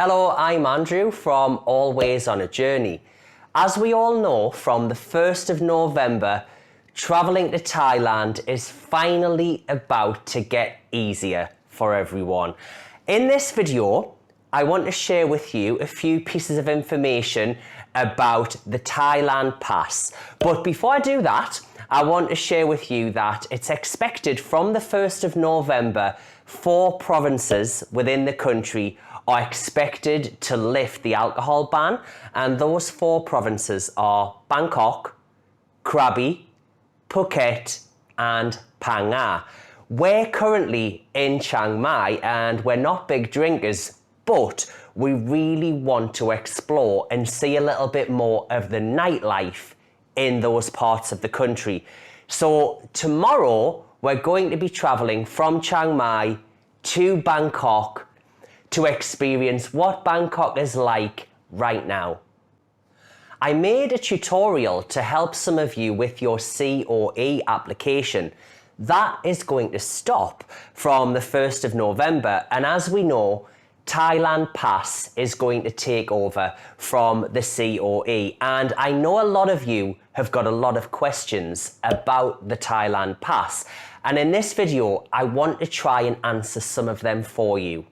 Hello, I'm Andrew from Always on a Journey. As we all know, from the 1st of November, travelling to Thailand is finally about to get easier for everyone. In this video, I want to share with you a few pieces of information about the Thailand Pass. But before I do that, I want to share with you that it's expected from the 1st of November, 4 provinces within the country are expected to lift the alcohol ban, and those 4 provinces are Bangkok, Krabi, Phuket and Phang Nga. We're currently in Chiang Mai and we're not big drinkers, but we really want to explore and see a little bit more of the nightlife in those parts of the country. So tomorrow we're going to be traveling from Chiang Mai to Bangkok to experience what Bangkok is like right now. I made a tutorial to help some of you with your COE application. That is going to stop from the 1st of November, and as we know, Thailand Pass is going to take over from the COE, and I know a lot of you have got a lot of questions about the Thailand Pass, and in this video I want to try and answer some of them for you.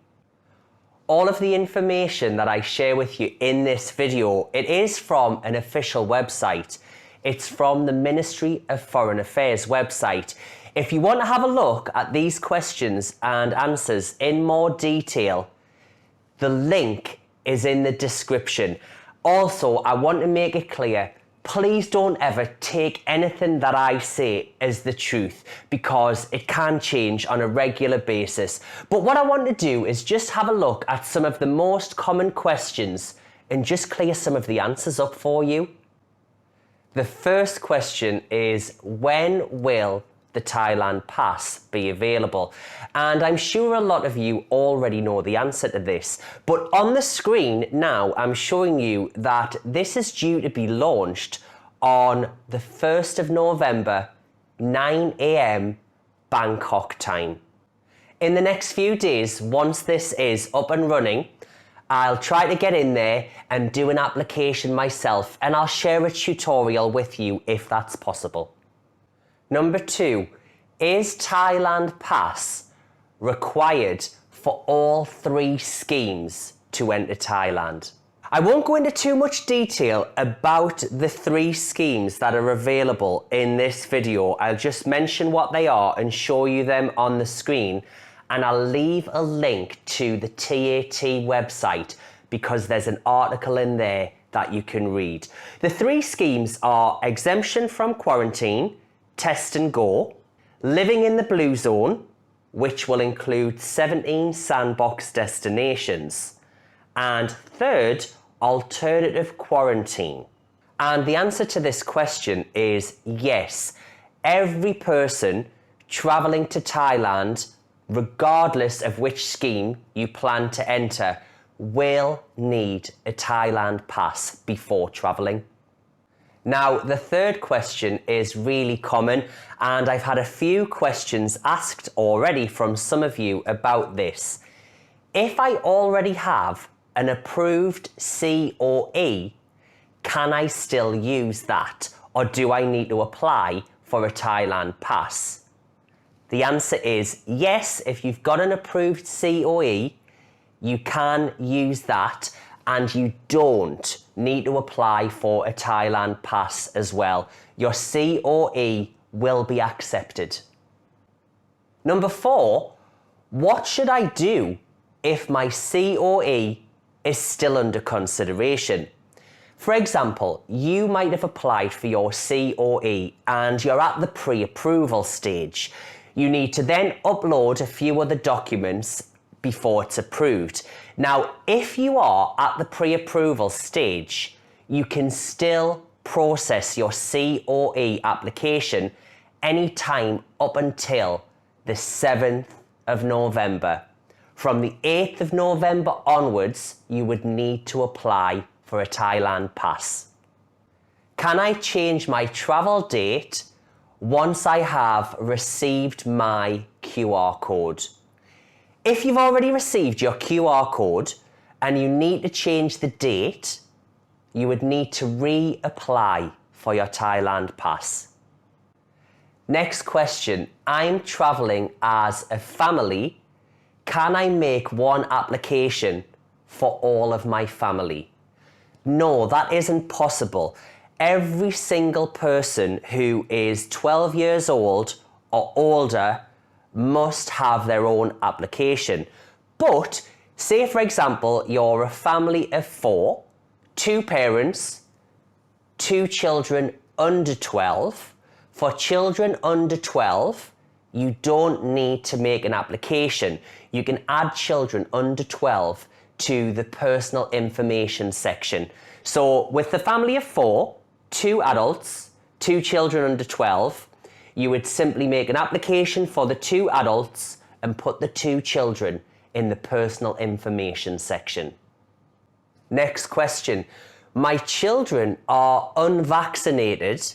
All of the information that I share with you in this video, it is from an official website. It's from the Ministry of Foreign Affairs website. If you want to have a look at these questions and answers in more detail, the link is in the description. Also, I want to make it clear, please don't ever take anything that I say as the truth, because it can change on a regular basis. But what I want to do is just have a look at some of the most common questions and just clear some of the answers up for you. The first question is, when will the Thailand Pass be available? And I'm sure a lot of you already know the answer to this, but on the screen now I'm showing you that this is due to be launched on the 1st of November, 9 AM Bangkok time. In the next few days, once this is up and running, I'll try to get in there and do an application myself, and I'll share a tutorial with you if that's possible. Number 2, is Thailand Pass required for all 3 schemes to enter Thailand? I won't go into too much detail about the 3 schemes that are available in this video. I'll just mention what they are and show you them on the screen, and I'll leave a link to the TAT website because there's an article in there that you can read. The 3 schemes are exemption from quarantine, test and go, living in the blue zone, which will include 17 sandbox destinations, and third, alternative quarantine. And the answer to this question is yes. Every person traveling to Thailand, regardless of which scheme you plan to enter, will need a Thailand Pass before traveling. Now, the third question is really common, and I've had a few questions asked already from some of you about this. If I already have an approved COE, can I still use that, or do I need to apply for a Thailand Pass? The answer is yes. If you've got an approved COE, you can use that, and you don't need to apply for a Thailand Pass as well. Your COE will be accepted. Number 4, what should I do if my COE is still under consideration? For example, you might have applied for your COE and you're at the pre-approval stage. You need to then upload a few other documents before it's approved. Now, if you are at the pre-approval stage, you can still process your COE application anytime up until the 7th of November. From the 8th of November onwards, you would need to apply for a Thailand Pass. Can I change my travel date once I have received my QR code? If you've already received your QR code and you need to change the date, you would need to reapply for your Thailand Pass. Next question, I'm traveling as a family. Can I make one application for all of my family? No, that isn't possible. Every single person who is 12 years old or older must have their own application. But say, for example, you're a family of 4, 2 parents, 2 children under 12. For children under 12, you don't need to make an application. You can add children under 12 to the personal information section. So with the family of 4, 2 adults, 2 children under 12, you would simply make an application for the 2 adults and put the 2 children in the personal information section. Next question. My children are unvaccinated.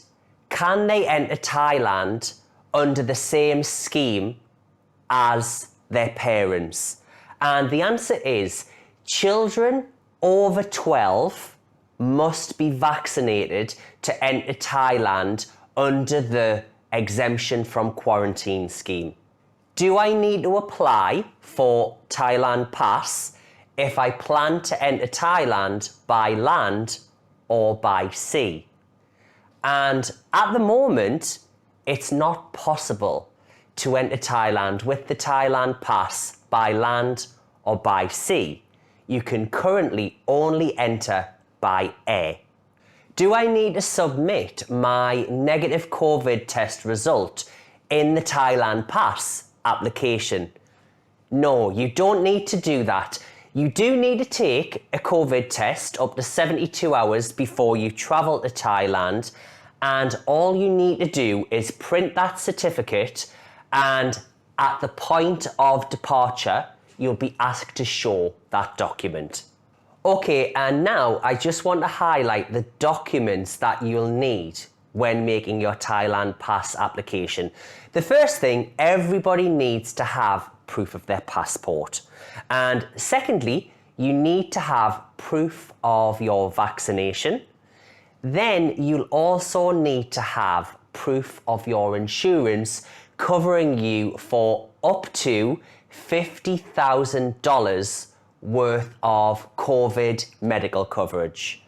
Can they enter Thailand under the same scheme as their parents? And the answer is children over 12 must be vaccinated to enter Thailand under the exemption from quarantine scheme. Do I need to apply for Thailand Pass if I plan to enter Thailand by land or by sea? And at the moment, it's not possible to enter Thailand with the Thailand Pass by land or by sea. You can currently only enter by air. Do I need to submit my negative COVID test result in the Thailand Pass application? No, you don't need to do that. You do need to take a COVID test up to 72 hours before you travel to Thailand, and all you need to do is print that certificate, and at the point of departure, you'll be asked to show that document. Okay, and now I just want to highlight the documents that you'll need when making your Thailand Pass application. The first thing, everybody needs to have proof of their passport. And secondly, you need to have proof of your vaccination. Then you'll also need to have proof of your insurance covering you for up to $50,000 worth of COVID medical coverage.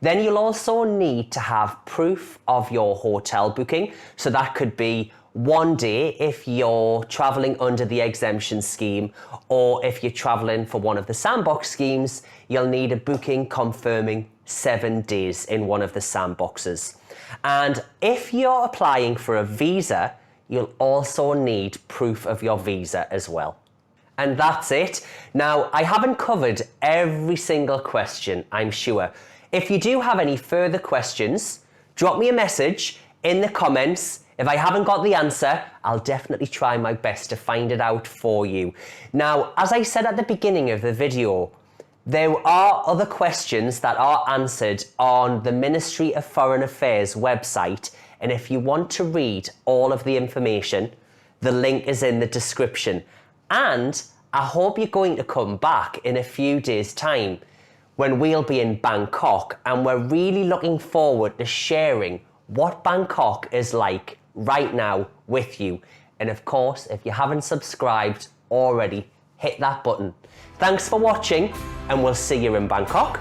Then you'll also need to have proof of your hotel booking. So that could be 1 day if you're traveling under the exemption scheme, or if you're traveling for one of the sandbox schemes, you'll need a booking confirming 7 days in one of the sandboxes. And if you're applying for a visa, you'll also need proof of your visa as well. And that's it. Now, I haven't covered every single question, I'm sure. If you do have any further questions, drop me a message in the comments. If I haven't got the answer, I'll definitely try my best to find it out for you. Now, as I said at the beginning of the video, there are other questions that are answered on the Ministry of Foreign Affairs website, and if you want to read all of the information, the link is in the description. And I hope you're going to come back in a few days' time when we'll be in Bangkok, and we're really looking forward to sharing what Bangkok is like right now with you. And of course, if you haven't subscribed already, hit that button. Thanks for watching, and we'll see you in Bangkok.